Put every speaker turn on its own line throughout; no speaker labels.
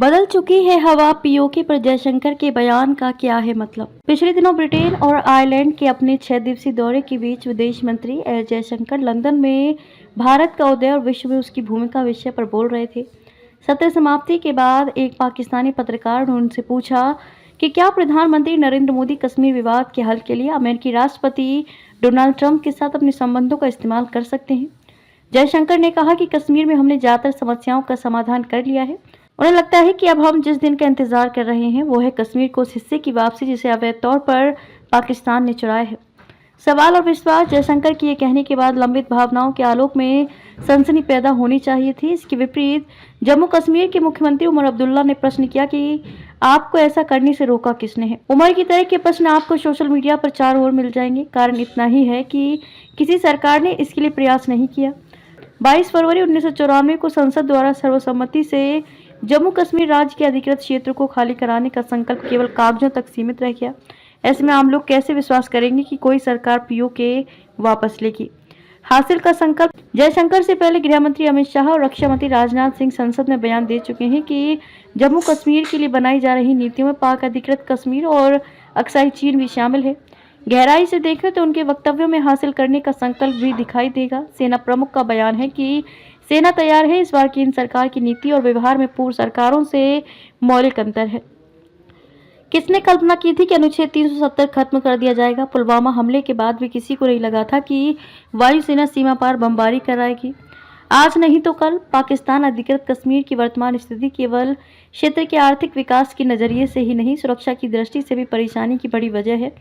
बदल चुकी है हवा। पीओके पर जयशंकर के बयान का क्या है मतलब। पिछले दिनों ब्रिटेन और आयरलैंड के अपने 6 दिवसीय दौरे के बीच विदेश मंत्री एस जयशंकर लंदन में भारत का उदय और विश्व में उसकी भूमिका विषय पर बोल रहे थे। सत्र समाप्ति के बाद एक पाकिस्तानी पत्रकार ने उनसे पूछा कि क्या प्रधानमंत्री नरेंद्र मोदी कश्मीर विवाद के हल के लिए अमेरिकी राष्ट्रपति डोनाल्ड ट्रंप के साथ अपने संबंधों का इस्तेमाल कर सकते हैं। जयशंकर ने कहा कि कश्मीर में हमने ज्यादातर समस्याओं का समाधान कर लिया है। उन्हें लगता है कि अब हम जिस दिन का इंतजार कर रहे हैं वो है कश्मीर को उस हिस्से की वापसी जिसे अवैध तौर पर पाकिस्तान ने चुराया है। सवाल और विश्वास। जयशंकर की ये कहने के बाद लंबित भावनाओं के आलोक में सनसनी पैदा होनी चाहिए थी। इसके विपरीत जम्मू कश्मीर के मुख्यमंत्री उमर अब्दुल्ला ने प्रश्न किया कि आपको ऐसा करने से रोका किसने है। उमर की तरह के प्रश्न आपको सोशल मीडिया पर चारों ओर मिल जाएंगे। कारण इतना ही है कि किसी सरकार ने इसके लिए प्रयास नहीं किया। 22 फरवरी 1994 को संसद द्वारा सर्वसम्मति से जम्मू कश्मीर राज्य के अधिकृत क्षेत्र को खाली कराने का संकल्प केवल कागजों तक सीमित रह गया। ऐसे में आम लोग कैसे विश्वास करेंगे कि कोई सरकार पीओके वापस लेगी। हासिल का संकल्प। जयशंकर से पहले गृह मंत्री अमित शाह और रक्षा मंत्री राजनाथ सिंह संसद में बयान दे चुके हैं कि जम्मू कश्मीर के लिए बनाई जा रही नीतियों में पाक अधिकृत कश्मीर और अक्साई चीन भी शामिल है। गहराई से देखें तो उनके वक्तव्यों में हासिल करने का संकल्प भी दिखाई देगा। सेना प्रमुख का बयान है कि सेना तैयार है। इस बार केंद्र सरकार की नीति और व्यवहार में पूर्व सरकारों से मौलिक अंतर है। किसने कल्पना की थी कि अनुच्छेद 370 खत्म कर दिया जाएगा। पुलवामा हमले के बाद भी किसी को नहीं लगा था कि वायुसेना सीमा पार बमबारी कराएगी। आज नहीं तो कल पाकिस्तान अधिकृत कश्मीर की वर्तमान स्थिति केवल क्षेत्र के आर्थिक विकास के नजरिए से ही नहीं, सुरक्षा की दृष्टि से भी परेशानी की बड़ी वजह है।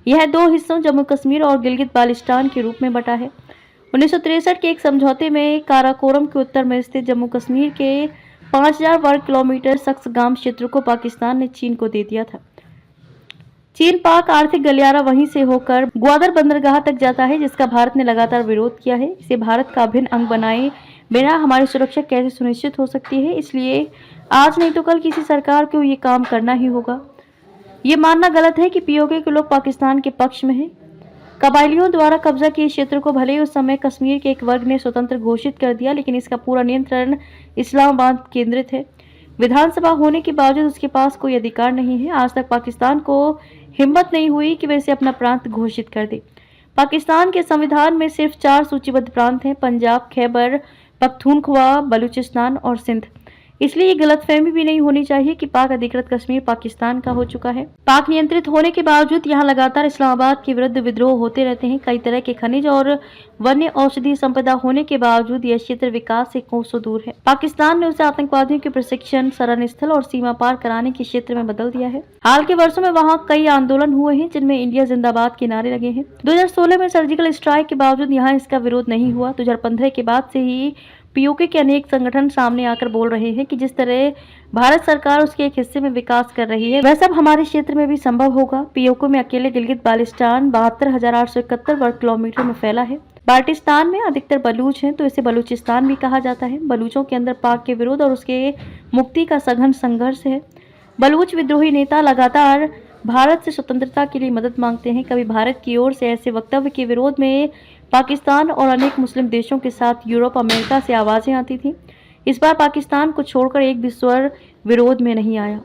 यह दो हिस्सों जम्मू कश्मीर और गिलगित बाल्टिस्तान के रूप में बटा है। 1963 के एक समझौते में काराकोरम के उत्तर में स्थित जम्मू कश्मीर के 5000 वर्ग किलोमीटर सक्सगाम क्षेत्र को पाकिस्तान ने चीन को दे दिया था। चीन पाक आर्थिक गलियारा वहीं से होकर ग्वादर बंदरगाह तक जाता है, जिसका भारत ने लगातार विरोध किया है। इसे भारत का अभिन्न अंग बनाए बिना हमारी सुरक्षा कैसे सुनिश्चित हो सकती है। इसलिए आज नहीं तो कल किसी सरकार को ये काम करना ही होगा। ये मानना गलत है कि पीओके के लोग पाकिस्तान के पक्ष में हैं। कबायलियों द्वारा कब्जा किए क्षेत्र को भले ही उस समय कश्मीर के एक वर्ग ने स्वतंत्र घोषित कर दिया, लेकिन इसका पूरा नियंत्रण इस्लामाबाद केंद्रित है। विधानसभा होने के बावजूद उसके पास कोई अधिकार नहीं है। आज तक पाकिस्तान को हिम्मत नहीं हुई कि वह इसे अपना प्रांत घोषित कर दे। पाकिस्तान के संविधान में सिर्फ 4 सूचीबद्ध प्रांत हैं: पंजाब, खैबर पख्तूनख्वा, बलूचिस्तान और सिंध। इसलिए ये गलतफहमी भी नहीं होनी चाहिए कि पाक अधिकृत कश्मीर पाकिस्तान का हो चुका है। पाक नियंत्रित होने के बावजूद यहाँ लगातार इस्लामाबाद के विरुद्ध विद्रोह होते रहते हैं। कई तरह के खनिज और वन्य औषधि संपदा होने के बावजूद यह क्षेत्र विकास से कोसों दूर है। पाकिस्तान ने उसे आतंकवादियों के प्रशिक्षण, शरण स्थल और सीमा पार कराने के क्षेत्र में बदल दिया है। हाल के वर्षों में वहाँ कई आंदोलन हुए हैं, जिनमें इंडिया जिंदाबाद के नारे लगे हैं। 2016 में सर्जिकल स्ट्राइक के बावजूद यहाँ इसका विरोध नहीं हुआ। 2015 के बाद से ही पीओके के अनेक संगठन सामने आकर बोल रहे हैं कि जिस तरह भारत सरकार उसके एक हिस्से में विकास कर रही है, वह सब हमारे क्षेत्र में भी संभव होगा। पीओके में अकेले गिलगित बाल्टिस्तान 72,871 वर्ग किलोमीटर में फैला है। बाल्टिस्तान में अधिकतर बलूच हैं, तो इसे बलूचिस्तान भी कहा जाता है। बलूचों के अंदर पाक के विरोध और उसके मुक्ति का सघन संघर्ष है। बलूच विद्रोही नेता लगातार भारत से स्वतंत्रता के लिए मदद मांगते हैं। कभी भारत की ओर से ऐसे वक्तव्य के विरोध में पाकिस्तान और अनेक मुस्लिम देशों के साथ यूरोप, अमेरिका से आवाजें आती थी। इस बार पाकिस्तान को छोड़कर एक भी स्वर विरोध में नहीं आया।